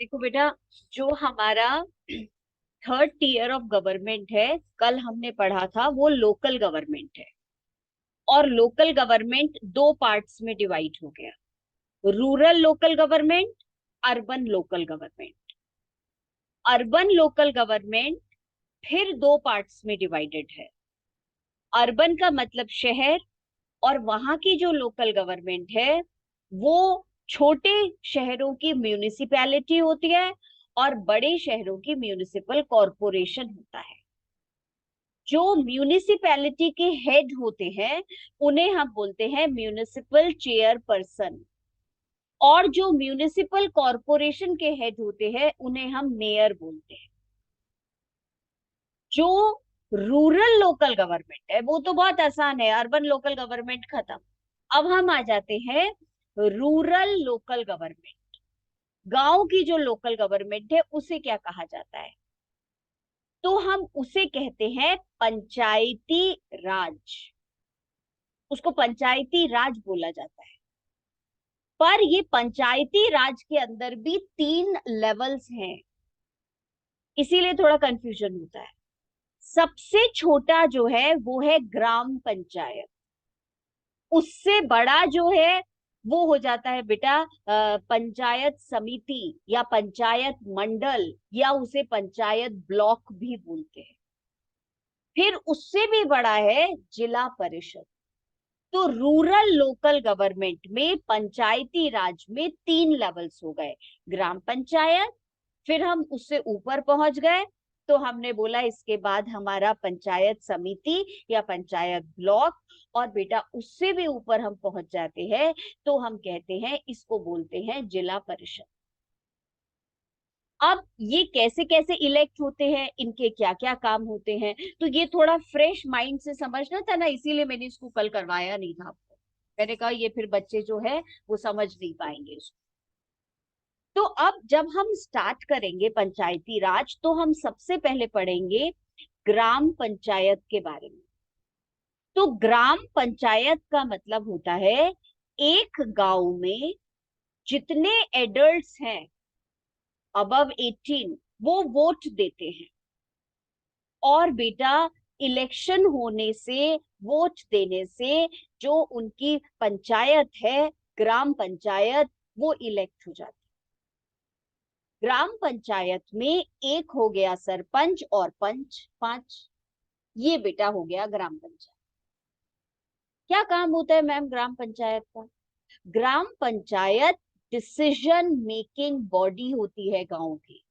देखो बेटा, जो हमारा थर्ड टीयर ऑफ गवर्नमेंट है, कल हमने पढ़ा था, वो लोकल गवर्नमेंट है। और लोकल गवर्नमेंट दो पार्ट्स में डिवाइड हो गया। Rural local government, urban local government. Urban local government फिर दो पार्ट्स में डिवाइडेड है। अर्बन का मतलब शहर, और वहां की जो लोकल गवर्नमेंट है वो छोटे शहरों की म्यूनिसिपैलिटी होती है और बड़े शहरों की म्यूनिसिपल कॉरपोरेशन होता है। जो म्यूनिसिपैलिटी के हेड होते हैं उन्हें हम बोलते हैं म्यूनिसिपल चेयरपर्सन, और जो म्यूनिसिपल कॉरपोरेशन के हेड होते हैं उन्हें हम मेयर बोलते हैं। जो रूरल लोकल गवर्नमेंट है वो तो बहुत आसान है, अर्बन लोकल गवर्नमेंट खत्म। अब हम आ जाते हैं रूरल लोकल गवर्नमेंट। गांव की जो लोकल गवर्नमेंट है उसे क्या कहा जाता है? तो हम उसे कहते हैं पंचायती राज। उसको पंचायती राज बोला जाता है। पर ये पंचायती राज के अंदर भी तीन लेवल्स हैं, इसीलिए थोड़ा कंफ्यूजन होता है। सबसे छोटा जो है वो है ग्राम पंचायत। उससे बड़ा जो है वो हो जाता है बेटा पंचायत समिति या पंचायत मंडल, या उसे पंचायत ब्लॉक भी बोलते हैं। फिर उससे भी बड़ा है जिला परिषद। तो रूरल लोकल गवर्नमेंट में पंचायती राज में तीन लेवल्स हो गए। ग्राम पंचायत, फिर हम उससे ऊपर पहुंच गए तो हमने बोला इसके बाद हमारा पंचायत समिति या पंचायत ब्लॉक, और बेटा उससे भी ऊपर हम पहुंच जाते हैं तो हम कहते हैं, इसको बोलते हैं जिला परिषद। अब ये कैसे कैसे इलेक्ट होते हैं, इनके क्या क्या काम होते हैं, तो ये थोड़ा फ्रेश माइंड से समझना था ना, इसीलिए मैंने इसको कल करवाया नहीं था आपको। मैंने कहा ये फिर बच्चे जो है वो समझ नहीं पाएंगे इसको। तो अब जब हम स्टार्ट करेंगे पंचायती राज तो हम सबसे पहले पढ़ेंगे ग्राम पंचायत के बारे में। तो ग्राम पंचायत का मतलब होता है एक गांव में जितने एडल्ट्स हैं अबव 18 वो वोट देते हैं। और बेटा इलेक्शन होने से, वोट देने से जो उनकी पंचायत है, ग्राम पंचायत, वो इलेक्ट हो जाती है। ग्राम पंचायत में एक हो गया सरपंच और पंच, पांच। ये बेटा हो गया ग्राम पंचायत। क्या काम होता है मैम ग्राम पंचायत का? ग्राम पंचायत डिसीजन मेकिंग बॉडी होती है गांव की।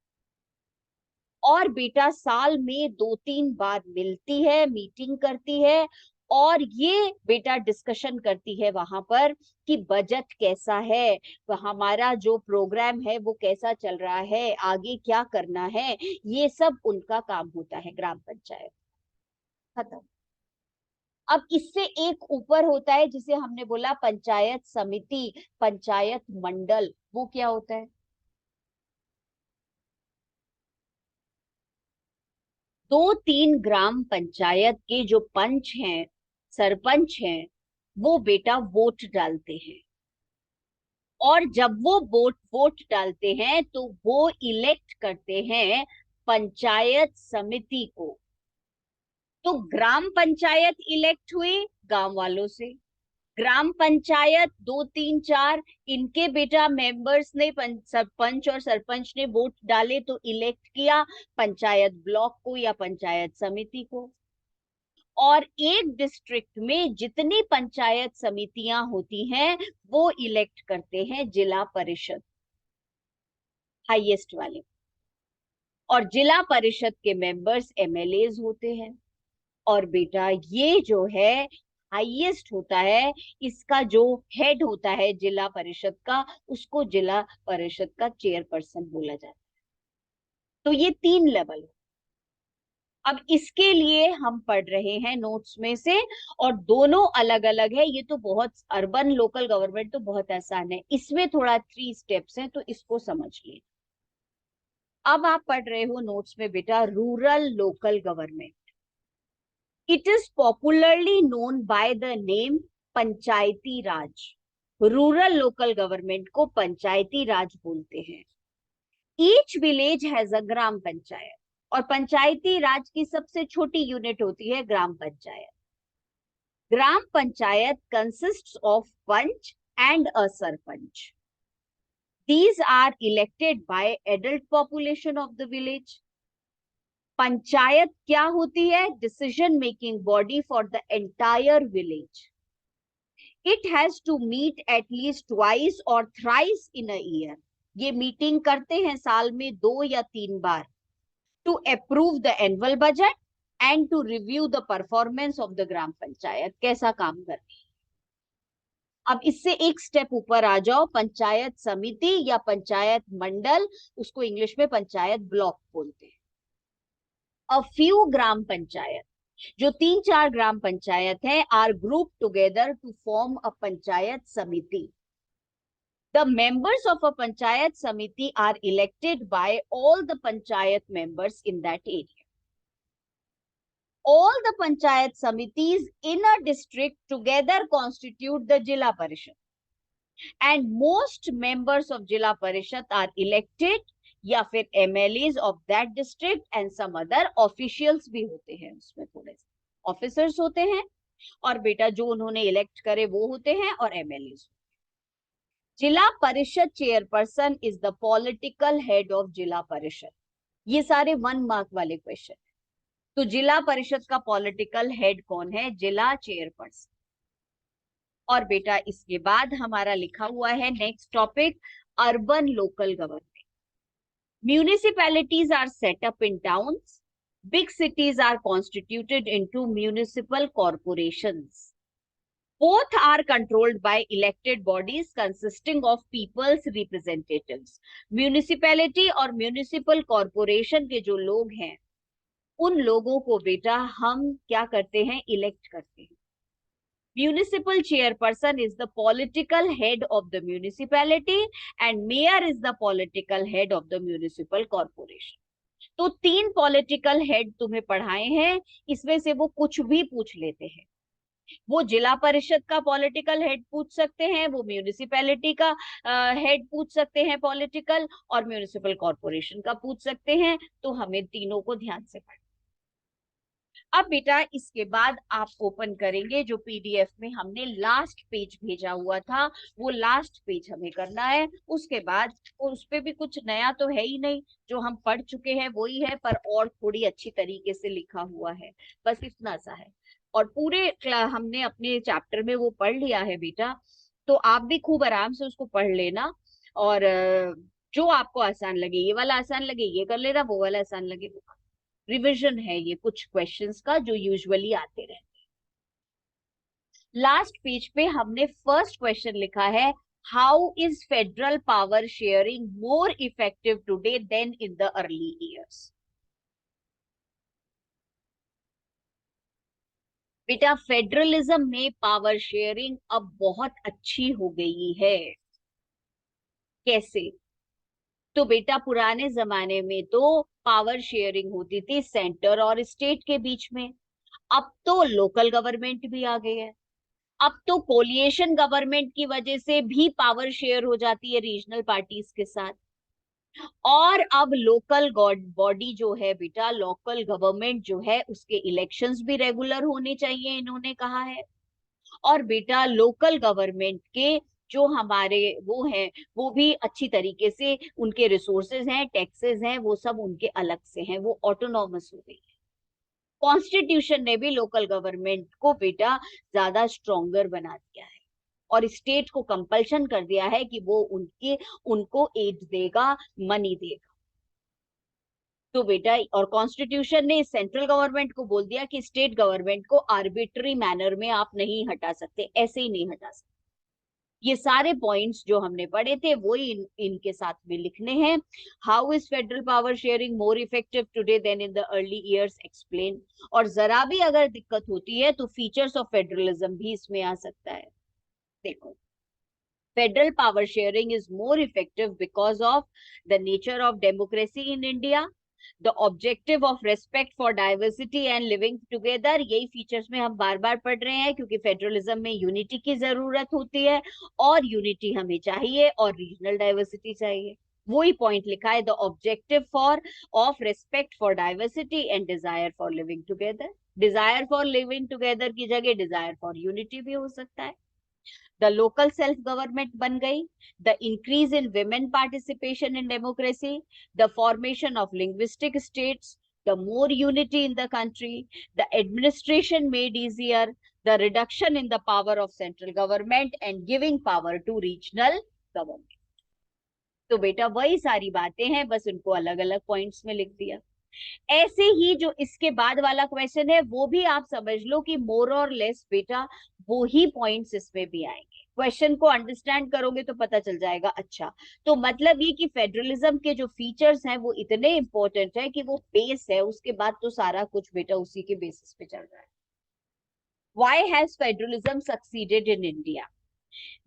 और बेटा साल में दो तीन बार मिलती है, मीटिंग करती है, और ये बेटा डिस्कशन करती है वहां पर कि बजट कैसा है, हमारा जो प्रोग्राम है वो कैसा चल रहा है, आगे क्या करना है। ये सब उनका काम होता है ग्राम पंचायत। खत्म। अब इससे एक ऊपर होता है जिसे हमने बोला पंचायत समिति, पंचायत मंडल। वो क्या होता है? दो तीन ग्राम पंचायत के जो पंच हैं, सरपंच हैं, वो बेटा वोट डालते हैं। और जब वो वोट वोट डालते हैं तो वो इलेक्ट करते हैं पंचायत समिति को। तो ग्राम पंचायत इलेक्ट हुई गांव वालों से। ग्राम पंचायत दो तीन चार, इनके बेटा मेंबर्स ने सरपंच और सरपंच ने वोट डाले तो इलेक्ट किया पंचायत ब्लॉक को या पंचायत समिति को। और एक डिस्ट्रिक्ट में जितनी पंचायत समितियां होती हैं वो इलेक्ट करते हैं जिला परिषद, हाईएस्ट वाले। और जिला परिषद के मेंबर्स एमएलएज होते हैं। और बेटा ये जो है हाईएस्ट होता है, इसका जो हेड होता है जिला परिषद का, उसको जिला परिषद का चेयरपर्सन बोला जाता है। तो ये तीन लेवल। अब इसके लिए हम पढ़ रहे हैं नोट्स में से, और दोनों अलग अलग है। ये तो बहुत, अर्बन लोकल गवर्नमेंट तो बहुत आसान है, इसमें थोड़ा थ्री स्टेप्स हैं तो इसको समझ लिए। अब आप पढ़ रहे हो नोट्स में बेटा rural local government. It is popularly known by the name Panchayati Raj. Rural local government को पंचायती राज बोलते हैं। ईच विलेज हैज अ ग्राम पंचायत, और पंचायती राज की सबसे छोटी यूनिट होती है ग्राम पंचायत. ग्राम panchayat consists of punch and a sarpanch. These are elected by adult population of the village. Panchayat क्या होती है? Decision making body for the entire village. It has to meet at least twice और थ्राइस इन अ ईयर. ये meeting करते हैं साल में 2 या 3 बार, to approve the annual budget and to review the performance of the gram panchayat, कैसा काम कर रही है. अब इससे एक स्टेप ऊपर आ जाओ, पंचायत समिति या पंचायत मंडल, उसको इंग्लिश में पंचायत ब्लॉक बोलते हैं. अ फ्यू ग्राम पंचायत, जो 3-4 ग्राम पंचायत है, are group together to form a panchayat samiti. The members of a panchayat samiti are elected by all the panchayat members in that area. All the panchayat samitis in a district together constitute the Jila Parishad. And most members of Jila Parishad are elected या फिर MLAs of that district and some other officials भी होते हैं, उसमें थोड़े से officers होते हैं, और बेटा जो उन्होंने इलेक्ट करे वो होते हैं, और MLAs. जिला परिषद chairperson is the political head of जिला परिषद. ये सारे 1 मार्क वाले क्वेश्चन. तो जिला परिषद का पॉलिटिकल हेड कौन है? जिला चेयरपर्सन. और बेटा इसके बाद हमारा लिखा हुआ है next topic, urban local government. Municipalities are set up in towns. Big cities are constituted into municipal corporations. Both are controlled by elected bodies consisting of people's representatives. Municipality और municipal corporation के जो लोग हैं, उन लोगों को बेटा हम क्या करते हैं? इलेक्ट करते हैं. Municipal chairperson is the political head of the municipality and mayor is the political head of the municipal corporation. तो 3 political head तुम्हें पढ़ाए हैं, इसमें से वो कुछ भी पूछ लेते हैं. वो जिला परिषद का पॉलिटिकल हेड पूछ सकते हैं, वो म्यूनिसिपैलिटी का हेड पूछ सकते हैं पॉलिटिकल, और म्यूनिसिपल कॉर्पोरेशन का पूछ सकते हैं. तो हमें तीनों को ध्यान से पढ़ना. अब बेटा इसके बाद आप ओपन करेंगे जो PDF में हमने लास्ट पेज भेजा हुआ था, वो लास्ट पेज हमें करना है. उसके बाद उस पे भी कुछ नया तो है ही नहीं, जो हम पढ़ चुके हैं वही है, पर और थोड़ी अच्छी तरीके से लिखा हुआ है, बस इतना सा है. और पूरे हमने अपने चैप्टर में वो पढ़ लिया है बेटा, तो आप भी खूब आराम से उसको पढ़ लेना. और जो आपको आसान लगे, ये वाला आसान लगे ये कर लेना, वो वाला आसान लगे वो. रिविजन है ये कुछ क्वेश्चंस का जो यूजुअली आते रहते हैं. लास्ट पेज पे हमने फर्स्ट क्वेश्चन लिखा है, how is federal power sharing more effective today than in the early years. बेटा फेडरलिज्म में पावर शेयरिंग अब बहुत अच्छी हो गई है. कैसे? तो बेटा पुराने जमाने में तो पावर शेयरिंग होती थी सेंटर और स्टेट के बीच में. अब तो लोकल गवर्नमेंट भी आ गई है. अब तो कोलिएशन गवर्नमेंट की वजह से भी पावर शेयर हो जाती है रीजनल पार्टीज के साथ. और अब लोकल बॉडी जो है बेटा, लोकल गवर्नमेंट जो है, उसके इलेक्शंस भी रेगुलर होने चाहिए इन्होंने कहा है. और बेटा लोकल गवर्नमेंट के जो हमारे वो हैं, वो भी अच्छी तरीके से उनके रिसोर्सेज हैं, टैक्सेस हैं, वो सब उनके अलग से हैं, वो ऑटोनॉमस हो गई है. कॉन्स्टिट्यूशन ने भी लोकल गवर्नमेंट को बेटा ज्यादा स्ट्रॉन्गर बना दिया है, और स्टेट को कंपल्शन कर दिया है कि वो उनको एड देगा, मनी देगा. तो बेटा और कॉन्स्टिट्यूशन ने सेंट्रल गवर्नमेंट को बोल दिया कि स्टेट गवर्नमेंट को आर्बिट्री मैनर में आप नहीं हटा सकते, ऐसे ही नहीं हटा सकते. ये सारे पॉइंट्स जो हमने पढ़े थे वो इनके साथ में लिखने हैं. How is federal power sharing more effective today than in the early years, explain. और जरा भी अगर दिक्कत होती है तो फीचर्स ऑफ फेडरलिज्म भी इसमें आ सकता है. देखो, federal power sharing is more effective because of the nature of democracy in India, the objective of respect for diversity and living together. यही फीचर्स में हम बार बार पढ़ रहे हैं, क्योंकि फेडरलिज्म में यूनिटी की जरूरत होती है, और यूनिटी हमें चाहिए और रीजनल डाइवर्सिटी चाहिए. वही पॉइंट लिखा है, the objective for of respect for diversity and desire for living together. Desire for living together की जगह डिजायर फॉर यूनिटी भी हो सकता है। द लोकल सेल्फ गवर्नमेंट बन गई, the increase in women participation in democracy, the formation of linguistic states, the more unity in the country, the administration made easier, the reduction in the power of central government and giving power to regional government. तो बेटा वही सारी बातें हैं, बस उनको अलग अलग पॉइंट्स में लिख दिया। ऐसे ही जो इसके बाद वाला क्वेश्चन है वो भी आप समझ लो कि मोर और लेस बेटा वो ही पॉइंट्स इसमें भी आएंगे। क्वेश्चन को अंडरस्टैंड करोगे तो पता चल जाएगा। अच्छा, तो मतलब ये कि फेडरलिज्म के जो फीचर्स हैं वो इतने इंपॉर्टेंट है कि वो बेस है, उसके बाद तो सारा कुछ बेटा उसी के बेसिस पे चल रहा है। Why has federalism succeeded in India?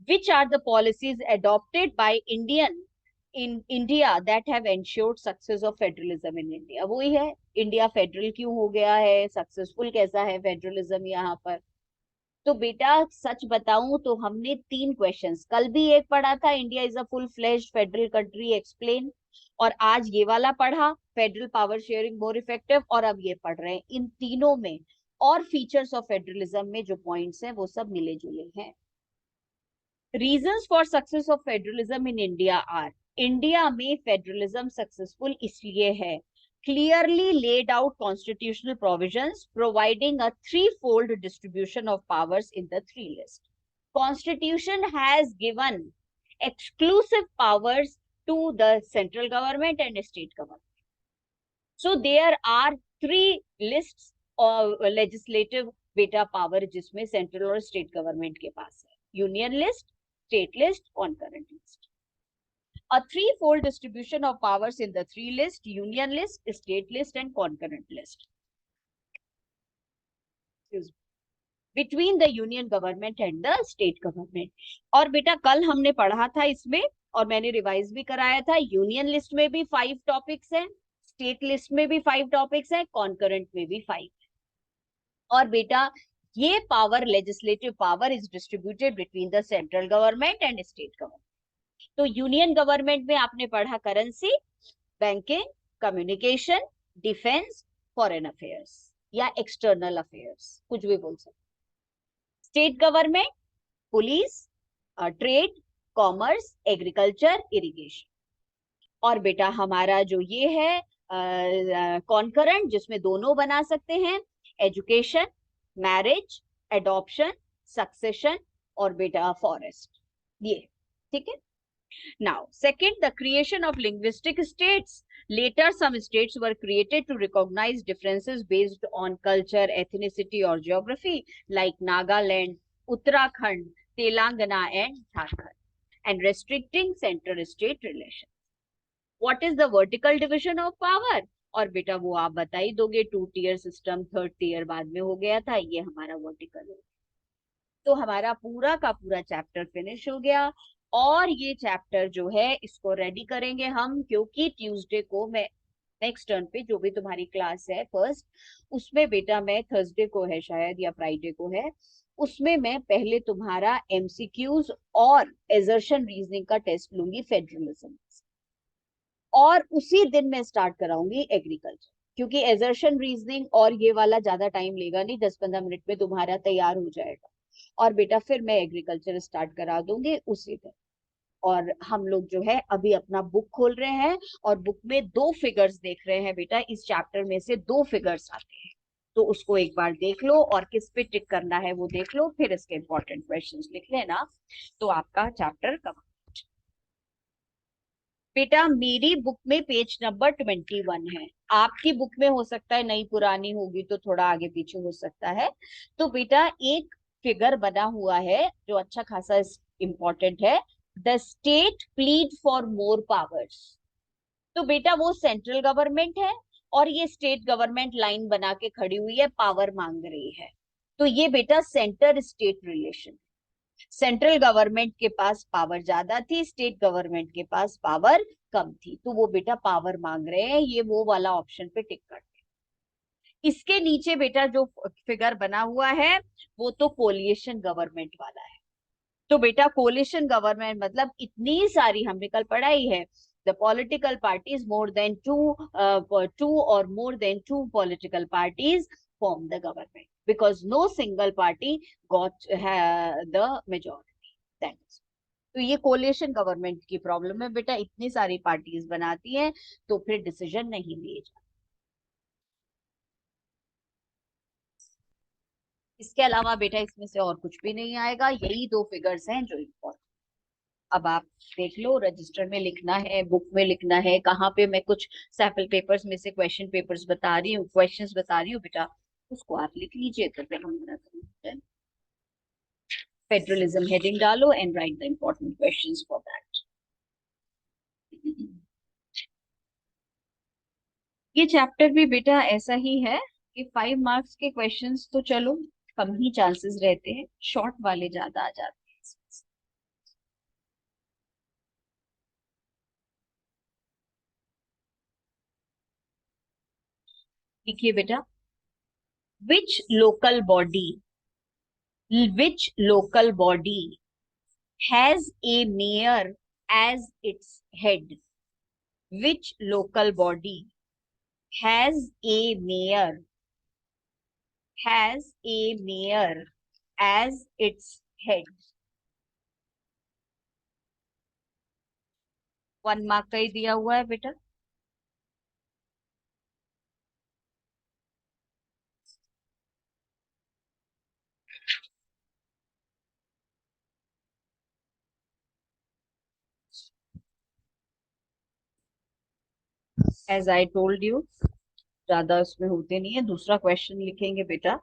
Which are the policies adopted by in India that have ensured success of federalism in India? वही है, इंडिया फेडरल क्यों हो गया है, सक्सेसफुल कैसा है फेडरलिज्म यहाँ पर। तो बेटा सच बताऊं तो हमने 3 क्वेश्चंस, कल भी एक पढ़ा था, India is a full fleshed federal country explain, और आज ये वाला पढ़ा, federal power sharing more effective, और अब ये पढ़ रहे हैं। इन तीनों में और फीचर्स ऑफ फेडरलिज्म में जो पॉइंट्स हैं वो सब मिले जुले हैं। Reasons for success of federalism in India are, India में फेडरलिज्म सक्सेसफुल इसलिए है, clearly laid out constitutional provisions providing a threefold distribution of powers in the 3 list. Constitution has given exclusive powers to the central government and state government. So there are 3 lists of legislative beta power जिसमें central और state government के पास है, union list, state list, concurrent list. A threefold distribution of powers in the 3 list, union list, state list and concurrent list. Between the union government and the state government. और बेटा कल हमने पढ़ा था इसमें, और मैंने रिवाइज भी कराया था, यूनियन लिस्ट में भी 5 टॉपिक्स हैं, स्टेट लिस्ट में भी 5 टॉपिक्स हैं, कॉन्करेंट में भी 5। और बेटा ये power, legislative power is distributed between the central government and state government. तो यूनियन गवर्नमेंट में आपने पढ़ा currency, banking, communication, defence, foreign affairs या एक्सटर्नल अफेयर्स, कुछ भी बोल सकते। State government, police, trade, commerce, agriculture, irrigation. और बेटा हमारा जो ये है कॉन्करेंट, जिसमें दोनों बना सकते हैं, एजुकेशन, मैरिज, एडॉप्शन, सक्सेशन और बेटा फॉरेस्ट, ये ठीक है। Now, second, the creation of linguistic states. Later, some states were created to recognize differences based on culture, ethnicity, or geography, like Nagaland, Uttarakhand, Telangana, and Jharkhand, and restricting center-state relations. What is the vertical division of power? और बेटा वो आप बता ही दोगे, 2 tier system, 3rd tier बाद में हो गया था, ये हमारा वर्टिकल है। तो हमारा पूरा का पूरा चैप्टर फिनिश हो गया। और ये चैप्टर जो है इसको रेडी करेंगे हम, क्योंकि ट्यूसडे को मैं नेक्स्ट टर्न पे जो भी तुम्हारी क्लास है फर्स्ट, उसमें बेटा मैं थर्सडे को है शायद या फ्राइडे को है, उसमें मैं पहले तुम्हारा एमसीक्यूज और एजर्शन रीजनिंग का टेस्ट लूंगी फेडरलिज्म, और उसी दिन मैं स्टार्ट कराऊंगी एग्रीकल्चर, क्योंकि एजर्शन रीजनिंग और ये वाला ज्यादा टाइम लेगा नहीं, 10-15 मिनट में तुम्हारा तैयार हो जाएगा। और बेटा फिर मैं एग्रीकल्चर स्टार्ट करा दूंगी उसी दिन। और हम लोग जो है अभी अपना बुक खोल रहे हैं, और बुक में 2 फिगर्स देख रहे हैं बेटा, इस चैप्टर में से 2 फिगर्स आते हैं, तो उसको एक बार देख लो और किस पे टिक करना है वो देख लो, फिर इसके इंपॉर्टेंट क्वेश्चंस लिख लेना, तो आपका चैप्टर कवर। बेटा मेरी बुक में पेज नंबर 21 है, आपकी बुक में हो सकता है नई पुरानी होगी तो थोड़ा आगे पीछे हो सकता है। तो बेटा एक फिगर बना हुआ है जो अच्छा खासा इंपॉर्टेंट है, the state plead for more powers. तो बेटा वो सेंट्रल गवर्नमेंट है और ये स्टेट गवर्नमेंट लाइन बना के खड़ी हुई है, पावर मांग रही है। तो ये बेटा centre state relation, central government के पास पावर ज्यादा थी, स्टेट गवर्नमेंट के पास पावर कम थी, तो वो बेटा पावर मांग रहे हैं, ये वो वाला ऑप्शन पे टिक करते हैं। इसके नीचे बेटा जो फिगर बना हुआ है वो तो कोलिएशन गवर्नमेंट वाला है। तो बेटा कोलिएशन गवर्नमेंट मतलब इतनी सारी, हमने कल पढ़ाई है The political parties, more than two or more than two political parties form the government, because no single party got the majority. Thanks. तो ये कोलिशन गवर्नमेंट की प्रॉब्लम है बेटा, इतनी सारी पार्टीज बनाती हैं तो फिर डिसीजन नहीं लिए जाते। इसके अलावा बेटा इसमें से और कुछ भी नहीं आएगा, यही दो फिगर्स हैं जो इम्पोर्टेंट। अब आप देख लो, रजिस्टर में लिखना है, बुक में लिखना है, कहाँ पे मैं कुछ सैंपल पेपर्स में से क्वेश्चन पेपर्स बता रही हूँ, क्वेश्चंस बता रही हूँ बेटा, उसको आप लिख लीजिए तो फिर हम फेडरलिज्म हेडिंग डालो and right the important questions for that. ये चैप्टर भी बेटा ऐसा ही है कि 5 मार्क्स के क्वेश्चंस तो चलो कम ही चांसेस रहते हैं, शॉर्ट वाले ज्यादा आ जाते हैं। देखिए बेटा, which local body has a mayor as its head? Which local body has a mayor as its head? 1 mark का ही दिया हुआ है बेटा। As I told you, ज्यादा उसमें होते नहीं है। दूसरा क्वेश्चन लिखेंगे बेटा,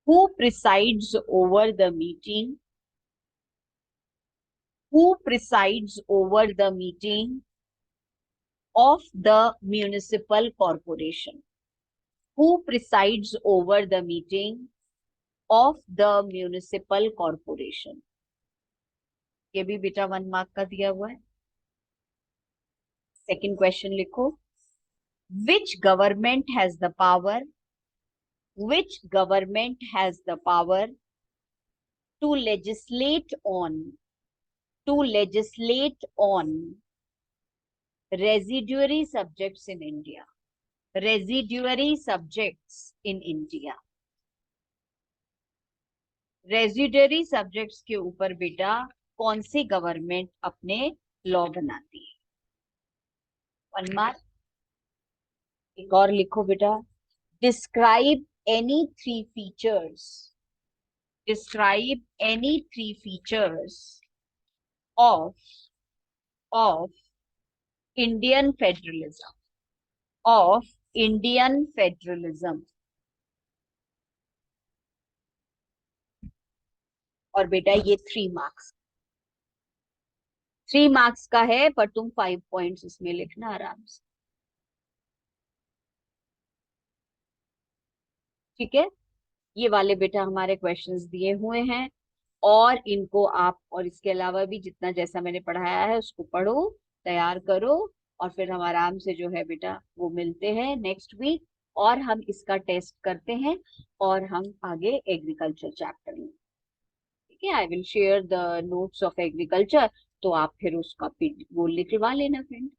who presides over the meeting? Who presides over the meeting of the municipal corporation? Who presides over the meeting of the municipal corporation? ये भी बेटा 1 मार्क का दिया हुआ है। सेकंड क्वेश्चन लिखो, which government has the power to legislate on residuary subjects in India? Residuary subjects के ऊपर बेटा कौन सी गवर्नमेंट अपने लॉ बनाती है? 1 मार्क। एक और लिखो बेटा, describe any three features of Indian federalism और बेटा ये 3 मार्क्स का है, पर तुम 5 पॉइंट्स इसमें लिखना आराम से, ठीक है। ये वाले बेटा हमारे क्वेश्चंस दिए हुए हैं, और इनको आप और इसके अलावा भी जितना जैसा मैंने पढ़ाया है उसको पढ़ो, तैयार करो, और फिर हम आराम से जो है बेटा वो मिलते हैं नेक्स्ट वीक, और हम इसका टेस्ट करते हैं, और हम आगे एग्रीकल्चर चैप्टर में, ठीक है। I will share the notes of agriculture, तो आप फिर उसका वो लिखवा लेना फ्रेंड।